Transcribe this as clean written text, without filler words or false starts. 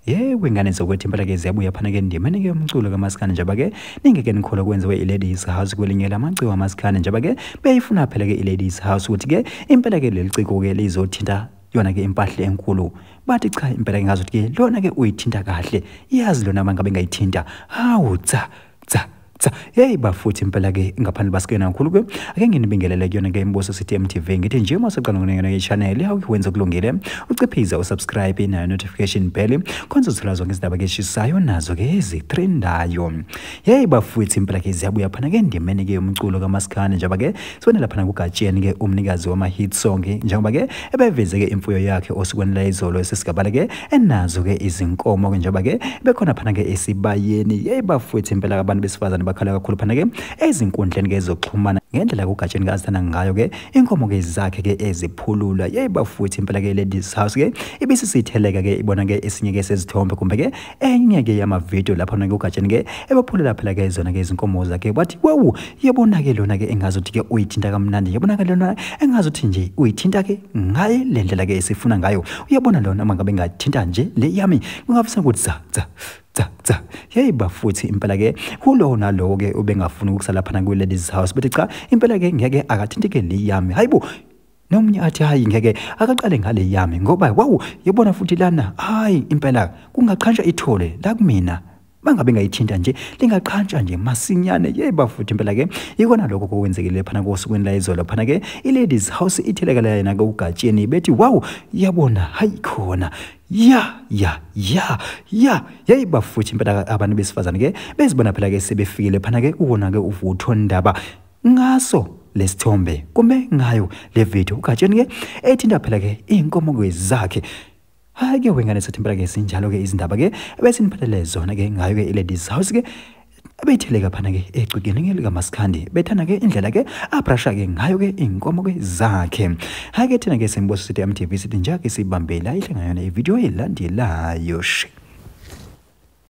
Yebo ingane zokuthi impela ke ziyabuya phana ke ndimane ke umculo kaMaskandi njengoba ke ningeke nikholwa kwenziwe iLadies House kwelinye lamaciko kaMaskandi njengoba ke beyifuna phela ke iLadies House ukuthi ke impela ke leli ciko ke lizothinta yona ke impahla enkulu bathi cha impela ke ngazothi ke lona ke uyithinta kahle iyazi lona mangabe ngayithinta hawu cha hey bafuthi impela ke ngaphandle basikena kakhulu ke ake nginibingelele kuyona ke imbuso sithi MTV ngithi nje uma seqala ngene ke channel awukwenza kulungile uciphiza usubscribe na notification bell konke uzithola zonke izindaba ke eshisayo nazo ke ezitrendayo hey bafuthi impela ke ziyabuya phana ke ndimene ke umculo kaMaskandi njengoba ke sibone lapha kuGatsheni ke umnikazi wama hit song njengoba ke ebeveze ke imfuyo yakhe osukweni la izolo esesigabala ke enazo ke izinkomo njengoba ke bekhona phana ke esibayeni hey bafuthi impela abantu besifazane bakhala kakhulu phana ke ezinkundleni ke zokuxhumana ngendlela kuGatsheni kaasithanda ngayo ke inkomo ke zakhe ke eziphulula yeba futhi impela ke Ladies House ke ibisisitheleka ke ibona ke esinye ke sezithombe kumbe ke enye ke yama video lapha na kuGatsheni ke ebaphulula phela ke zona ke izinkomo zakhe bathi wow yebona ke lona ke engazothi ke uyithinta kamnandi yebona ke lona engazothi nje uyithinta ke ngaye lendlela ke esifuna ngayo uyabona lona mangabe ngathinta nje le yami ungafisa ukuthi za hey bafuthi impela ke kulo nalo ke ubengafuna ukusala phana ku Ladies House bethi cha impela ke ngeke akathinte ke le yami hayibo nomunye athi hayi ngeke akaqale ngale yami ngoba wow yebona futhi lana hayi impela kungaqhantsha ithole la kumina mangabe ngayithinta nje lingaqhantsha nje masinyane yeba futhi impela ke ikona lokho kwenzekile phana kosukwini la izolo phana ke iLadies House ithelekela yena ke uGatsheni bethi wow yabona hayi khona hey bafuthi impela abantu besifazane ke bezibona phela ke sebefikile phana ke ubona ke uvutho ndaba ngaso lesithombe kumbe ngayo le video uGatsheni ke ethinta phela ke inkomo kwezakhe hayi ke wengane sathi impela ke sinjalo ke izindaba ke besiniphathele zona ke ngayo ke iLadies House ke abetheleka phana ke ecikeni ke likaMaskandi bethana ke indlela ke abrasha ke ngayo ke inkomo ke zakhe hayi ke thina ke simbuso sithi MTV sithi njake sibambela ihle ngayona ivideo elandelayo